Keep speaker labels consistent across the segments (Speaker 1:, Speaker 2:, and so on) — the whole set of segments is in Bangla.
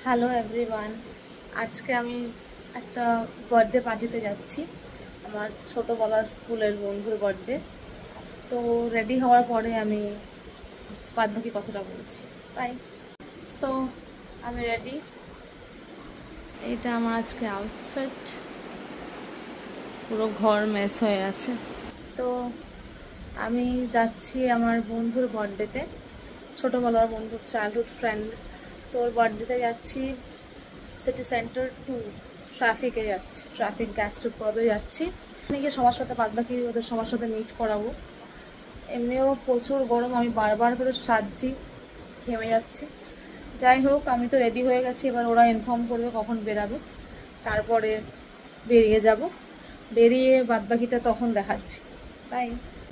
Speaker 1: হ্যালো এভরিওয়ান, আজকে আমি একটা বার্থডে পার্টিতে যাচ্ছি। আমার ছোটোবেলার স্কুলের বন্ধুর বার্থডে। তো রেডি হওয়ার পরে আমি বাদবাকি কথাটা বলছি। বাই। সো আমি রেডি। এটা আমার আজকে আউটফিট। পুরো ঘর মেস হয়ে আছে। তো আমি যাচ্ছি আমার বন্ধুর বার্থডেতে, ছোটোবেলার বন্ধুর চাইল্ডহুড ফ্রেন্ড। তোর বার্থডেতে যাচ্ছি, সিটি সেন্টার টু ট্রাফিকে যাচ্ছি, ট্রাফিক গ্যাস পাবে যাচ্ছি। গিয়ে সবার সাথে বাদবাকি ওদের সবার সাথে মিট করাবো। এমনিও প্রচুর গরম, আমি বারবার করে সাজছি, ঘেমে যাচ্ছি। যাই হোক, আমি তো রেডি হয়ে গেছি। এবার ওরা ইনফর্ম করবে কখন বেরাবে, তারপরে বেরিয়ে যাব। বেরিয়ে বাদবাকিটা তখন দেখাচ্ছি। তাই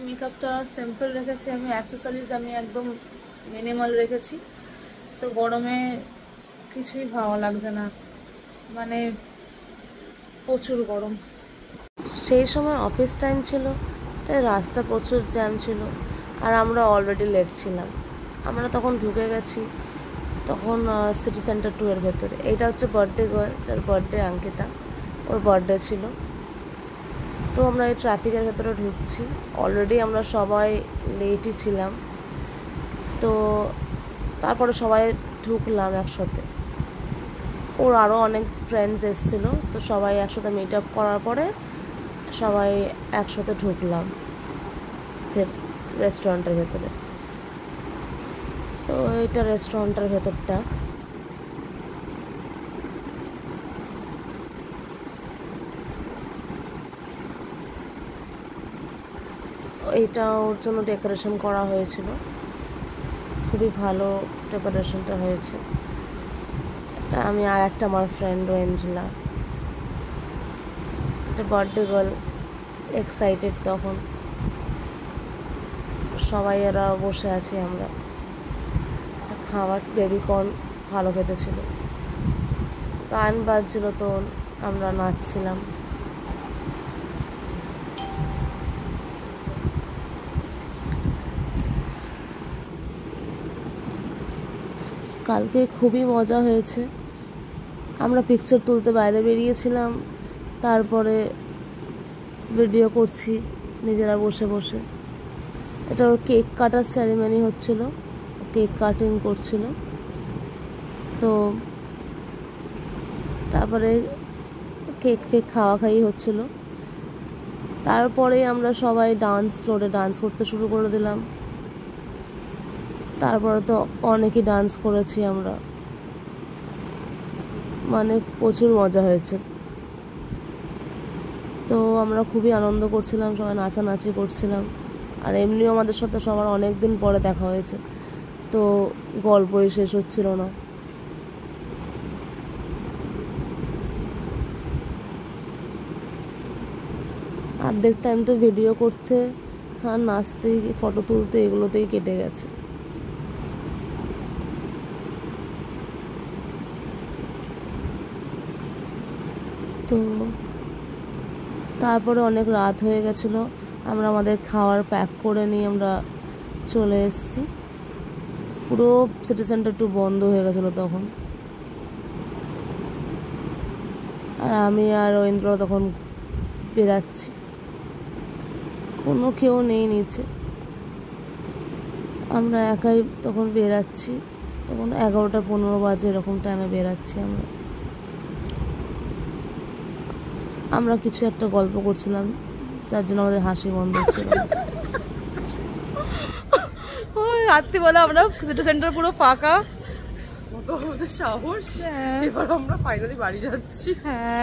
Speaker 1: মেকআপটা সিম্পল রেখেছি আমি, অ্যাক্সেসরিজ আমি একদম মিনিমাল রেখেছি। তো গরমে কিছুই ভালো লাগছে না, মানে প্রচুর গরম।
Speaker 2: সেই সময় অফিস টাইম ছিল, তাই রাস্তা প্রচুর জ্যাম ছিল, আর আমরা অলরেডি লেট ছিলাম। আমরা তখন ঢুকে গেছি তখন সিটি সেন্টার 2 এর ভেতরে। এইটা হচ্ছে বার্থডে গার্ল, যার বার্থডে অঙ্কিতা, ওর বার্থডে ছিল। তো আমরা এই ট্রাফিকের ভেতরে ঢুকছি। অলরেডি আমরা সবাই লেটই ছিলাম। তো তারপরে সবাই ঢুকলাম একসাথে। ওর আরও অনেক ফ্রেন্ডস এসেছিলো, তো সবাই একসাথে মিট আপ করার পরে সবাই একসাথে ঢুকলাম রেস্টুরেন্টের ভেতরে। তো এটা রেস্টুরেন্টের ভেতরটা। এইটা ওর জন্য ডেকোরেশন করা হয়েছিল, খুবই ভালো ডেকোরেশনটা হয়েছে। এটা আমি আর একটা আমার ফ্রেন্ড ওয়েঞ্জিলা, এটা বার্থডে গার্ল, এক্সাইটেড। তখন সবাই এরা বসে আছি আমরা। খাবার বেবিকর্ন ভালো খেতে ছিল, গান বাজছিল, তো আমরা নাচছিলাম। কালকে খুবই মজা হয়েছে। আমরা পিকচার তুলতে বাইরে বেরিয়েছিলাম, তারপরে ভিডিও করছি নিজেরা বসে বসে। এটা ওর কেক কাটার সেরিমনি হচ্ছিল, কেক কাটিং করছিল। তো তারপরে কেক খাওয়া হচ্ছিল। তারপরে আমরা সবাই ডান্স ফ্লোরে ডান্স করতে শুরু করে দিলাম। তারপরে তো অনেকই ডান্স করেছি আমরা, মানে প্রচুর মজা হয়েছে। তো আমরা খুবই আনন্দ করছিলাম, সবাই নাচানাচি করছিলাম। আর এমনিও আমাদের সাথে সবার অনেক দিন পরে দেখা হয়েছে, তো গল্পই শেষ হচ্ছিল না। অর্ধেক টাইম তো ভিডিও করতে আর নাচতে, ফটো তুলতে, এগুলোতেই কেটে গেছে। তো তারপরে অনেক রাত হয়ে গেছিলো, আমরা আমাদের খাবার প্যাক করে নিয়ে আমরা চলে এসেছি। পুরো সিটি সেন্টার 2 বন্ধ হয়ে গেছিলো তখন। আর আমি আর রবীন্দ্র তখন বেরাচ্ছি, কোনো কেউ নেই নিচে, আমরা একাই তখন বেরাচ্ছি। তখন 11:15 বাজে, এরকম টাইমে বেরাচ্ছি আমরা কিছু একটা গল্প করছিলাম, যার জন্য আমাদের হাসি বন্ধ ছিল। রাত্রিবেলা আমরা সিটি সেন্টার পুরো ফাঁকা,
Speaker 3: কত আমাদের সাহস। এবার আমরা ফাইনালি বাড়ি যাচ্ছি।
Speaker 2: হ্যাঁ।